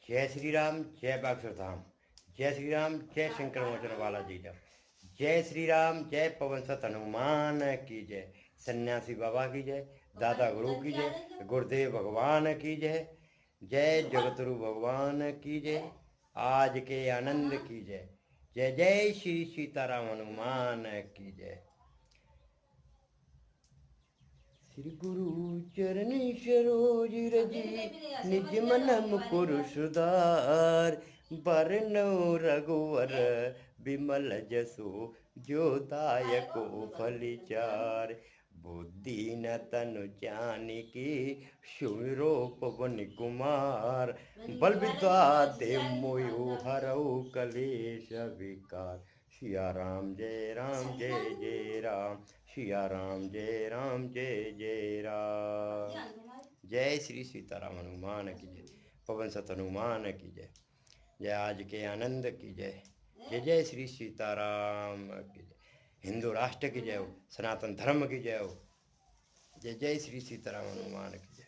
जय श्री राम, जय बागेश्वर धाम। जय श्री राम, जय शंकर मोचन वाला जी जब। जय श्री राम, जय पवन सत हनुमान की जय। सन्यासी बाबा की जय। दादा गुरु की जय। गुरुदेव भगवान की जय। जय जगतरु भगवान की जय। आज के आनंद की जय। जय जय श्री सीताराम हनुमान की जय। श्री गुरु चरणी सरोज रजी निज मन मुकुर सुधार। बरनौ रघुवर बिमल जसु जो दायको फलिचार। बुद्धि न तनु जानिकी सुमिरो पवन कुमार। बल विद्या देव मोयु हरऊ कलेश विकार। सिया राम जय राम जय जय राम। सिया राम जय राम जय जय राम। जय श्री सीताराम हनुमान की जय। पवन सत हनुमान की जय। जय आज के आनंद की जय। जय जय श्री सीताराम की जय। हिंदू राष्ट्र की जय हो। सनातन धर्म की जय हो। जय जय श्री सीताराम हनुमान की जय।